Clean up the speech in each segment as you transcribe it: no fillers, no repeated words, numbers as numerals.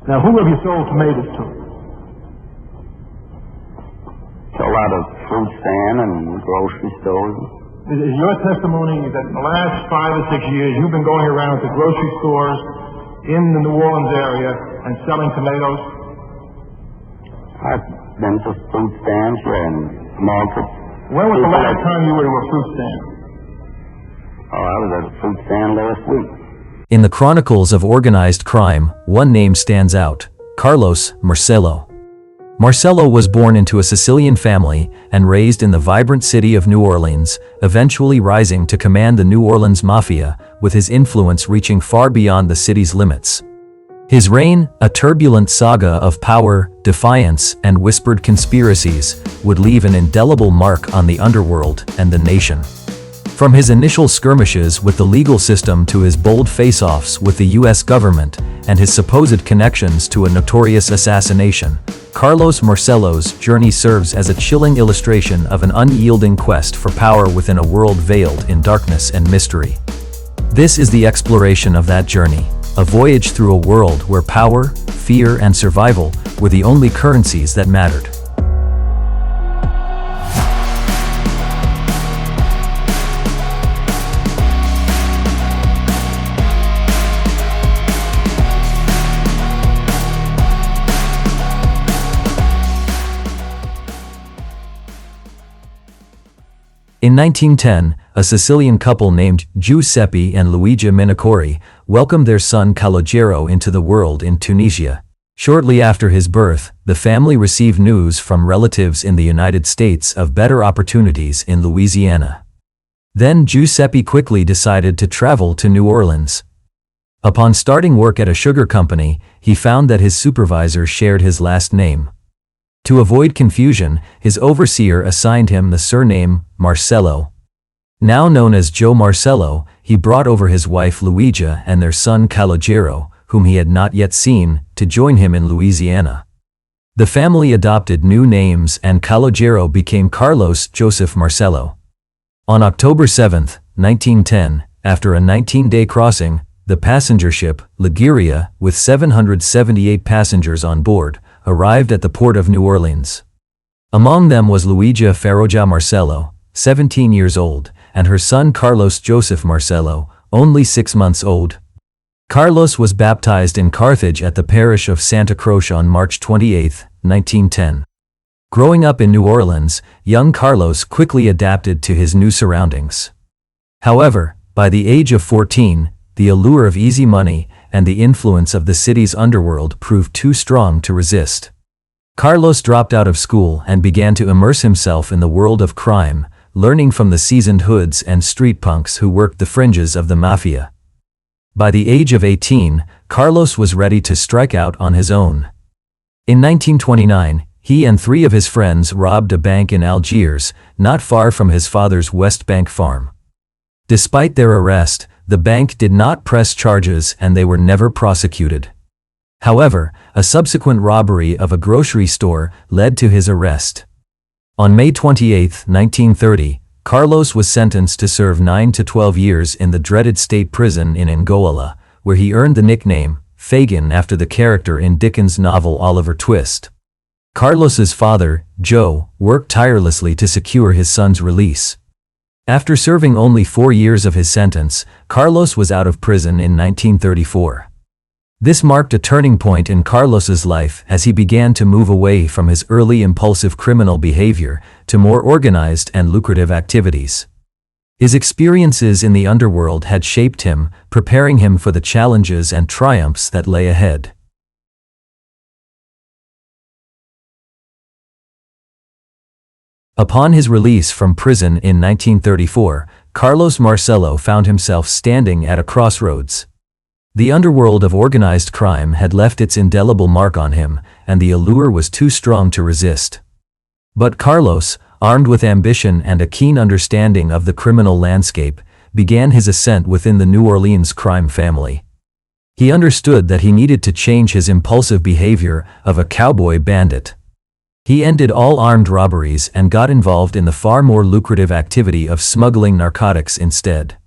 Now, who have you sold tomatoes to? A lot of fruit stand and grocery stores. Is your testimony that in the last 5 or 6 years you've been going around to grocery stores in the New Orleans area and selling tomatoes? I've been to fruit stands and markets. When was the last time you were to a fruit stand? Oh, I was at a fruit stand last week. In the chronicles of organized crime, one name stands out: Carlos Marcello. Marcello was born into a Sicilian family and raised in the vibrant city of New Orleans, eventually rising to command the New Orleans Mafia, with his influence reaching far beyond the city's limits. His reign, a turbulent saga of power, defiance, and whispered conspiracies, would leave an indelible mark on the underworld and the nation. From his initial skirmishes with the legal system to his bold face-offs with the U.S. government and his supposed connections to a notorious assassination, Carlos Marcello's journey serves as a chilling illustration of an unyielding quest for power within a world veiled in darkness and mystery. This is the exploration of that journey, a voyage through a world where power, fear, and survival were the only currencies that mattered. In 1910, a Sicilian couple named Giuseppe and Luigi Minacori welcomed their son Calogero into the world in Tunisia. Shortly after his birth, the family received news from relatives in the United States of better opportunities in Louisiana. Then Giuseppe quickly decided to travel to New Orleans. Upon starting work at a sugar company, he found that his supervisor shared his last name. To avoid confusion, his overseer assigned him the surname Marcello. Now known as Joe Marcello, he brought over his wife Luigia and their son Calogero, whom he had not yet seen, to join him in Louisiana. The family adopted new names and Calogero became Carlos Joseph Marcello. On October 7, 1910, after a 19-day crossing, the passenger ship Liguria, with 778 passengers on board, arrived at the port of New Orleans. Among them was Luigia Ferroja Marcello, 17 years old, and her son Carlos Joseph Marcello, only 6 months old. Carlos was baptized in Carthage at the parish of Santa Croce on March 28, 1910. Growing up in New Orleans, young Carlos quickly adapted to his new surroundings. However, by the age of 14, the allure of easy money and the influence of the city's underworld proved too strong to resist. Carlos dropped out of school and began to immerse himself in the world of crime, learning from the seasoned hoods and street punks who worked the fringes of the mafia. By the age of 18, Carlos was ready to strike out on his own. In 1929, he and 3 of his friends robbed a bank in Algiers, not far from his father's West Bank farm. Despite their arrest, the bank did not press charges and they were never prosecuted. However, a subsequent robbery of a grocery store led to his arrest. On May 28, 1930, Carlos was sentenced to serve 9 to 12 years in the dreaded state prison in Angola, where he earned the nickname Fagin after the character in Dickens' novel Oliver Twist. Carlos's father, Joe, worked tirelessly to secure his son's release. After serving only 4 years of his sentence, Carlos was out of prison in 1934. This marked a turning point in Carlos's life as he began to move away from his early impulsive criminal behavior to more organized and lucrative activities. His experiences in the underworld had shaped him, preparing him for the challenges and triumphs that lay ahead. Upon his release from prison in 1934, Carlos Marcello found himself standing at a crossroads. The underworld of organized crime had left its indelible mark on him, and the allure was too strong to resist. But Carlos, armed with ambition and a keen understanding of the criminal landscape, began his ascent within the New Orleans crime family. He understood that he needed to change his impulsive behavior of a cowboy bandit. He ended all armed robberies and got involved in the far more lucrative activity of smuggling narcotics instead.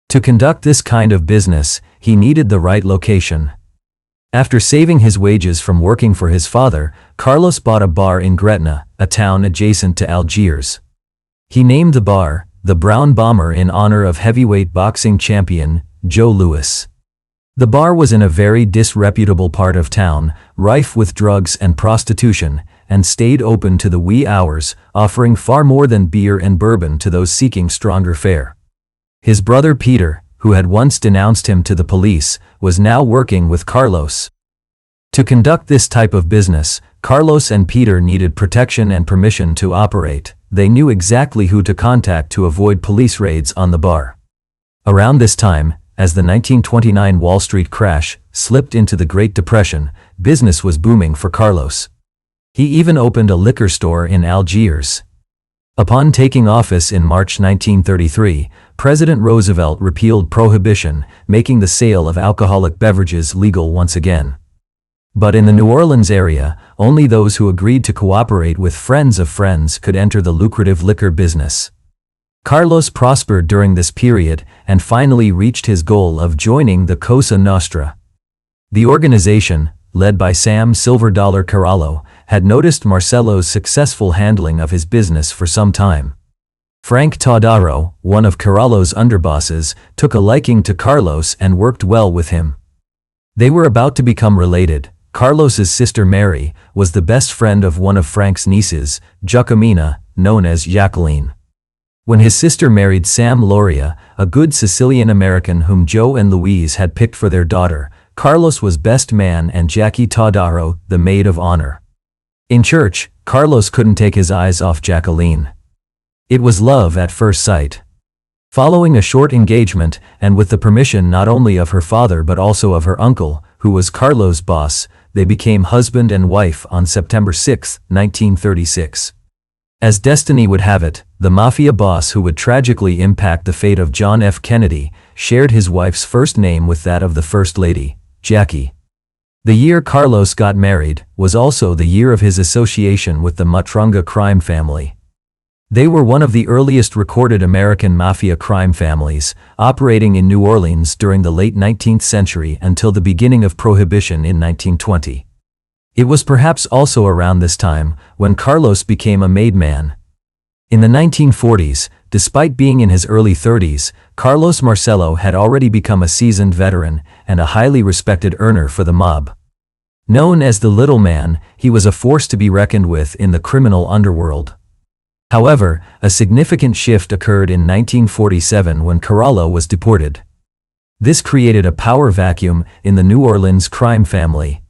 To conduct this kind of business, he needed the right location. After saving his wages from working for his father, Carlos bought a bar in Gretna, a town adjacent to Algiers. He named the bar the Brown Bomber in honor of heavyweight boxing champion Joe Louis. The bar was in a very disreputable part of town, rife with drugs and prostitution, and stayed open to the wee hours, offering far more than beer and bourbon to those seeking stronger fare. His brother Peter, who had once denounced him to the police, was now working with Carlos. To conduct this type of business, Carlos and Peter needed protection and permission to operate. They knew exactly who to contact to avoid police raids on the bar. Around this time, as the 1929 Wall Street crash slipped into the Great Depression, business was booming for Carlos. He even opened a liquor store in Algiers. Upon taking office in March 1933, President Roosevelt repealed prohibition, making the sale of alcoholic beverages legal once again. But in the New Orleans area, only those who agreed to cooperate with friends of friends could enter the lucrative liquor business. Carlos prospered during this period and finally reached his goal of joining the Cosa Nostra. The organization, led by Sam Silver Dollar Carallo, had noticed Marcello's successful handling of his business for some time. Frank Todaro, one of Carallo's underbosses, took a liking to Carlos and worked well with him. They were about to become related. Carlos's sister Mary was the best friend of one of Frank's nieces, Giacomina, known as Jacqueline. When his sister married Sam Loria, a good Sicilian American whom Joe and Louise had picked for their daughter, Carlos was best man and Jackie Todaro the maid of honor. In church, Carlos couldn't take his eyes off Jacqueline. It was love at first sight. Following a short engagement, and with the permission not only of her father but also of her uncle, who was Carlos' boss, they became husband and wife on September 6, 1936. As destiny would have it, the mafia boss who would tragically impact the fate of John F. Kennedy shared his wife's first name with that of the First Lady, Jackie. The year Carlos got married was also the year of his association with the Matrunga crime family. They were one of the earliest recorded American mafia crime families, operating in New Orleans during the late 19th century until the beginning of Prohibition in 1920. It was perhaps also around this time when Carlos became a made man. In the 1940s, despite being in his early 30s, Carlos Marcello had already become a seasoned veteran and a highly respected earner for the mob. Known as the Little Man, he was a force to be reckoned with in the criminal underworld. However, a significant shift occurred in 1947 when Carallo was deported. This created a power vacuum in the New Orleans crime family.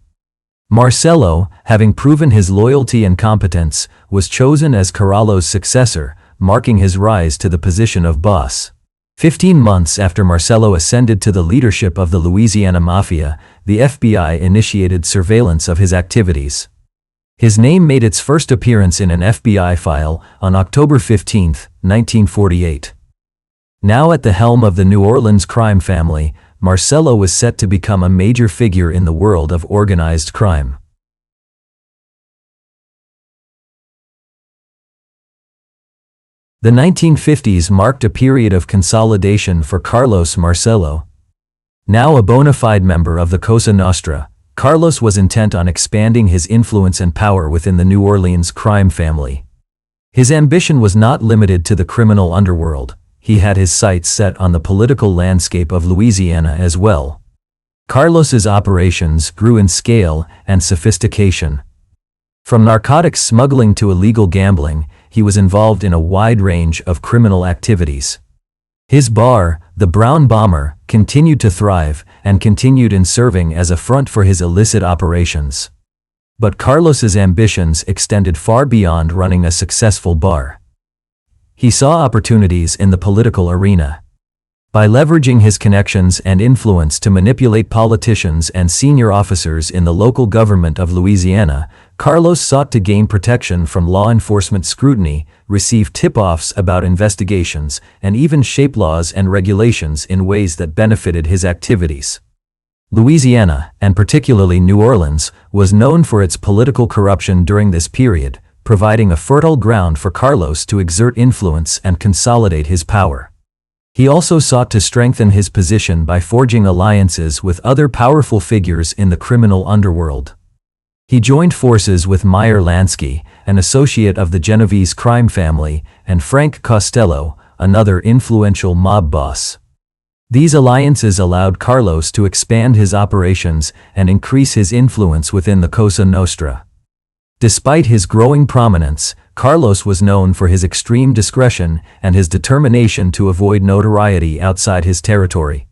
Marcello, having proven his loyalty and competence, was chosen as Carallo's successor, marking his rise to the position of boss. 15 months after Marcello ascended to the leadership of the Louisiana Mafia, the FBI initiated surveillance of his activities. His name made its first appearance in an FBI file on October 15, 1948. Now at the helm of the New Orleans crime family, Marcello was set to become a major figure in the world of organized crime. The 1950s marked a period of consolidation for Carlos Marcello. Now a bona fide member of the Cosa Nostra, Carlos was intent on expanding his influence and power within the New Orleans crime family. His ambition was not limited to the criminal underworld. He had his sights set on the political landscape of Louisiana as well. Carlos's operations grew in scale and sophistication. From narcotics smuggling to illegal gambling, he was involved in a wide range of criminal activities. His bar, the Brown Bomber, continued to thrive and continued in serving as a front for his illicit operations. But Carlos's ambitions extended far beyond running a successful bar. He saw opportunities in the political arena. By leveraging his connections and influence to manipulate politicians and senior officers in the local government of Louisiana, Carlos sought to gain protection from law enforcement scrutiny, receive tip-offs about investigations, and even shape laws and regulations in ways that benefited his activities. Louisiana, and particularly New Orleans, was known for its political corruption during this period, providing a fertile ground for Carlos to exert influence and consolidate his power. He also sought to strengthen his position by forging alliances with other powerful figures in the criminal underworld. He joined forces with Meyer Lansky, an associate of the Genovese crime family, and Frank Costello, another influential mob boss. These alliances allowed Carlos to expand his operations and increase his influence within the Cosa Nostra. Despite his growing prominence, Carlos was known for his extreme discretion and his determination to avoid notoriety outside his territory.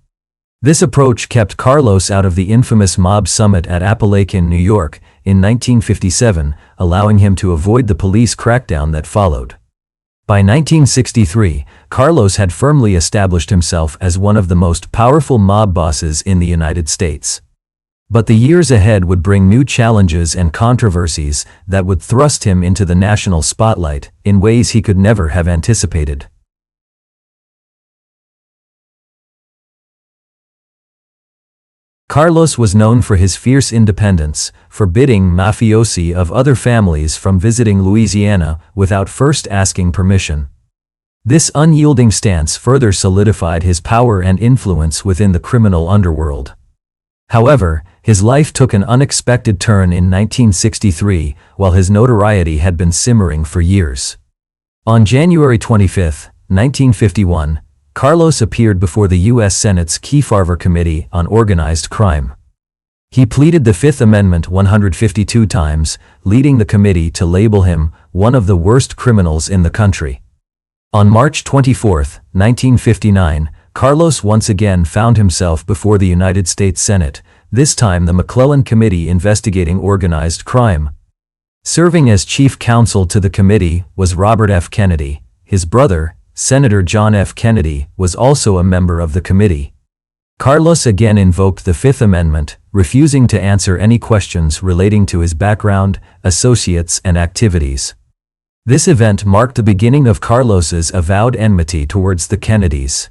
This approach kept Carlos out of the infamous mob summit at Apalachin, New York, in 1957, allowing him to avoid the police crackdown that followed. By 1963, Carlos had firmly established himself as one of the most powerful mob bosses in the United States. But the years ahead would bring new challenges and controversies that would thrust him into the national spotlight in ways he could never have anticipated. Carlos was known for his fierce independence, forbidding mafiosi of other families from visiting Louisiana without first asking permission. This unyielding stance further solidified his power and influence within the criminal underworld. However, his life took an unexpected turn in 1963, while his notoriety had been simmering for years. On January 25, 1951, Carlos appeared before the U.S. Senate's Kefauver Committee on Organized Crime. He pleaded the Fifth Amendment 152 times, leading the committee to label him one of the worst criminals in the country. On March 24, 1959, Carlos once again found himself before the United States Senate, this time the McClellan Committee investigating organized crime. Serving as chief counsel to the committee was Robert F. Kennedy. His brother, Senator John F. Kennedy, was also a member of the committee. Carlos again invoked the Fifth Amendment, refusing to answer any questions relating to his background, associates, and activities. This event marked the beginning of Carlos's avowed enmity towards the Kennedys.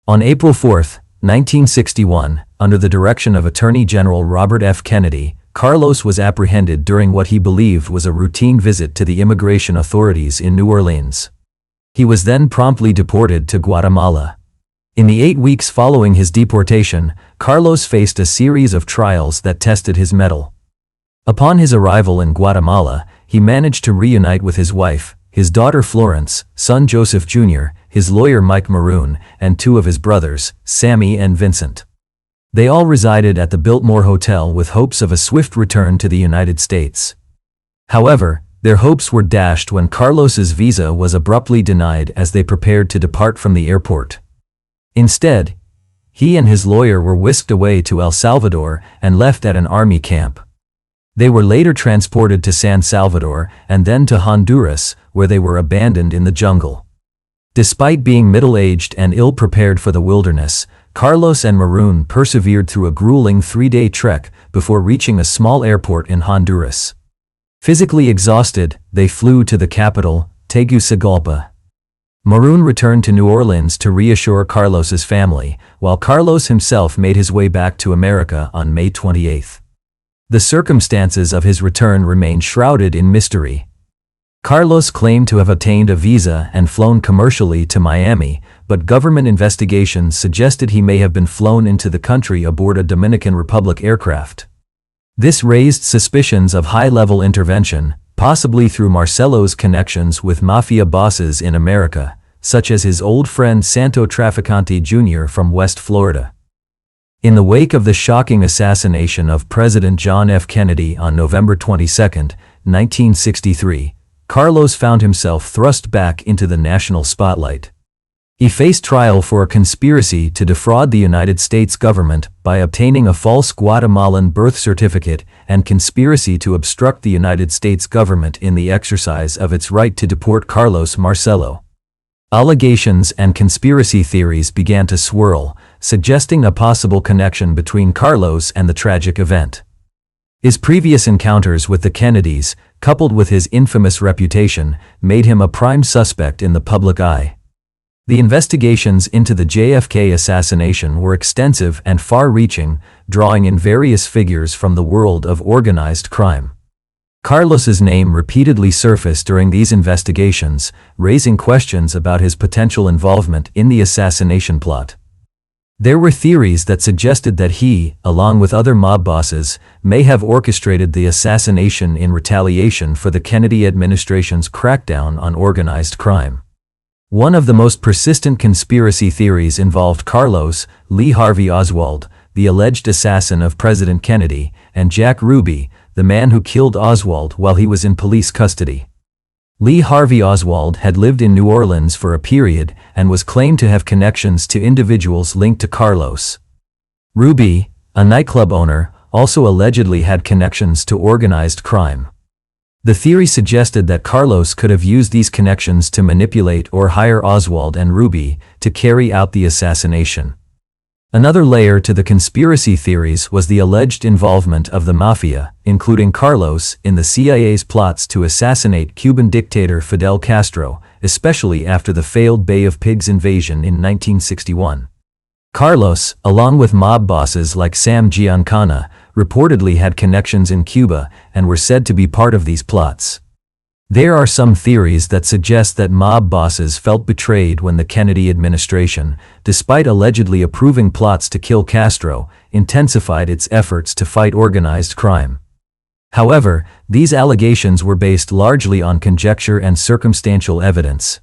On April 4, 1961, under the direction of Attorney General Robert F. Kennedy, Carlos was apprehended during what he believed was a routine visit to the immigration authorities in New Orleans. He was then promptly deported to Guatemala. In the 8 weeks following his deportation, Carlos faced a series of trials that tested his mettle. Upon his arrival in Guatemala, he managed to reunite with his wife, his daughter Florence, son Joseph Jr., his lawyer Mike Maroon, and 2 of his brothers, Sammy and Vincent. They all resided at the Biltmore Hotel with hopes of a swift return to the United States. However, their hopes were dashed when Carlos's visa was abruptly denied as they prepared to depart from the airport. Instead, he and his lawyer were whisked away to El Salvador and left at an army camp. They were later transported to San Salvador and then to Honduras, where they were abandoned in the jungle. Despite being middle-aged and ill-prepared for the wilderness, Carlos and Maroon persevered through a grueling 3-day trek before reaching a small airport in Honduras. Physically exhausted, they flew to the capital, Tegucigalpa. Maroon returned to New Orleans to reassure Carlos's family, while Carlos himself made his way back to America on May 28. The circumstances of his return remain shrouded in mystery. Carlos claimed to have obtained a visa and flown commercially to Miami, but government investigations suggested he may have been flown into the country aboard a Dominican Republic aircraft. This raised suspicions of high-level intervention, possibly through Marcello's connections with mafia bosses in America, such as his old friend Santo Trafficante Jr. from West Florida. In the wake of the shocking assassination of President John F. Kennedy on November 22, 1963, Carlos found himself thrust back into the national spotlight. He faced trial for a conspiracy to defraud the United States government by obtaining a false Guatemalan birth certificate and conspiracy to obstruct the United States government in the exercise of its right to deport Carlos Marcello. Allegations and conspiracy theories began to swirl, suggesting a possible connection between Carlos and the tragic event. His previous encounters with the Kennedys, coupled with his infamous reputation, made him a prime suspect in the public eye. The investigations into the JFK assassination were extensive and far-reaching, drawing in various figures from the world of organized crime. Carlos's name repeatedly surfaced during these investigations, raising questions about his potential involvement in the assassination plot. There were theories that suggested that he, along with other mob bosses, may have orchestrated the assassination in retaliation for the Kennedy administration's crackdown on organized crime. One of the most persistent conspiracy theories involved Carlos Lee Harvey Oswald, the alleged assassin of President Kennedy, and Jack Ruby, the man who killed Oswald while he was in police custody. Lee Harvey Oswald had lived in New Orleans for a period and was claimed to have connections to individuals linked to Carlos. Ruby, a nightclub owner, also allegedly had connections to organized crime. The theory suggested that Carlos could have used these connections to manipulate or hire Oswald and Ruby to carry out the assassination. Another layer to the conspiracy theories was the alleged involvement of the Mafia, including Carlos, in the CIA's plots to assassinate Cuban dictator Fidel Castro, especially after the failed Bay of Pigs invasion in 1961. Carlos, along with mob bosses like Sam Giancana, reportedly had connections in Cuba and were said to be part of these plots. There are some theories that suggest that mob bosses felt betrayed when the Kennedy administration, despite allegedly approving plots to kill Castro, intensified its efforts to fight organized crime. However, these allegations were based largely on conjecture and circumstantial evidence.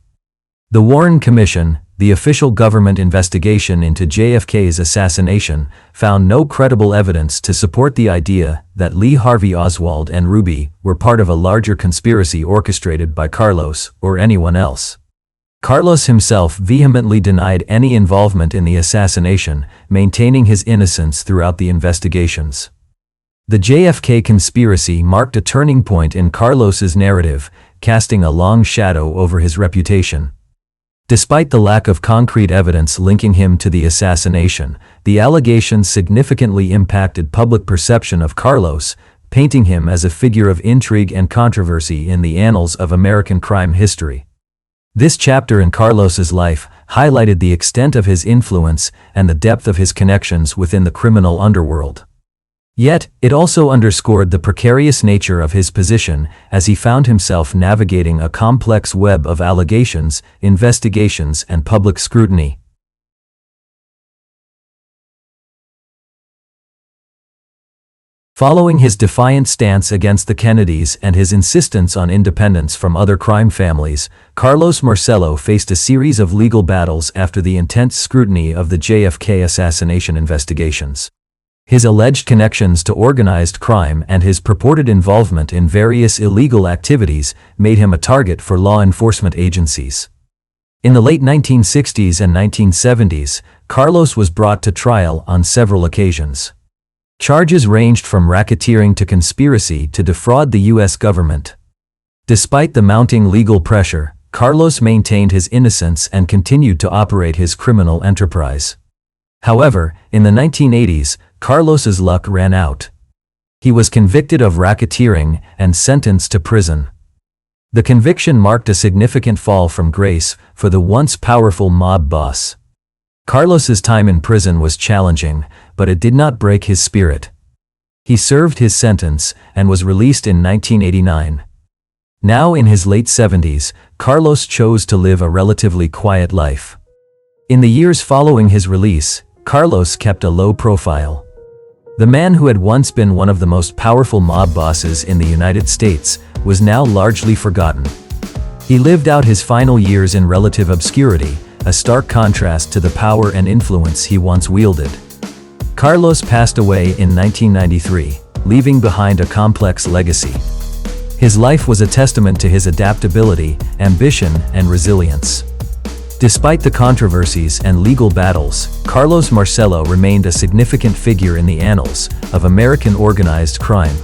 The Warren Commission, the official government investigation into JFK's assassination, found no credible evidence to support the idea that Lee Harvey Oswald and Ruby were part of a larger conspiracy orchestrated by Carlos or anyone else. Carlos himself vehemently denied any involvement in the assassination, maintaining his innocence throughout the investigations. The JFK conspiracy marked a turning point in Carlos's narrative, casting a long shadow over his reputation. Despite the lack of concrete evidence linking him to the assassination, the allegations significantly impacted public perception of Carlos, painting him as a figure of intrigue and controversy in the annals of American crime history. This chapter in Carlos's life highlighted the extent of his influence and the depth of his connections within the criminal underworld. Yet, it also underscored the precarious nature of his position as he found himself navigating a complex web of allegations, investigations, and public scrutiny. Following his defiant stance against the Kennedys and his insistence on independence from other crime families, Carlos Marcello faced a series of legal battles after the intense scrutiny of the JFK assassination investigations. His alleged connections to organized crime and his purported involvement in various illegal activities made him a target for law enforcement agencies. In the late 1960s and 1970s, Carlos was brought to trial on several occasions. Charges ranged from racketeering to conspiracy to defraud the U.S. government. Despite the mounting legal pressure, Carlos maintained his innocence and continued to operate his criminal enterprise. However, in the 1980s, Carlos's luck ran out. He was convicted of racketeering and sentenced to prison. The conviction marked a significant fall from grace for the once powerful mob boss. Carlos's time in prison was challenging, but it did not break his spirit. He served his sentence and was released in 1989. Now in his late 70s, Carlos chose to live a relatively quiet life. In the years following his release, Carlos kept a low profile. The man who had once been one of the most powerful mob bosses in the United States was now largely forgotten. He lived out his final years in relative obscurity, a stark contrast to the power and influence he once wielded. Carlos passed away in 1993, leaving behind a complex legacy. His life was a testament to his adaptability, ambition, and resilience. Despite the controversies and legal battles, Carlos Marcello remained a significant figure in the annals of American organized crime.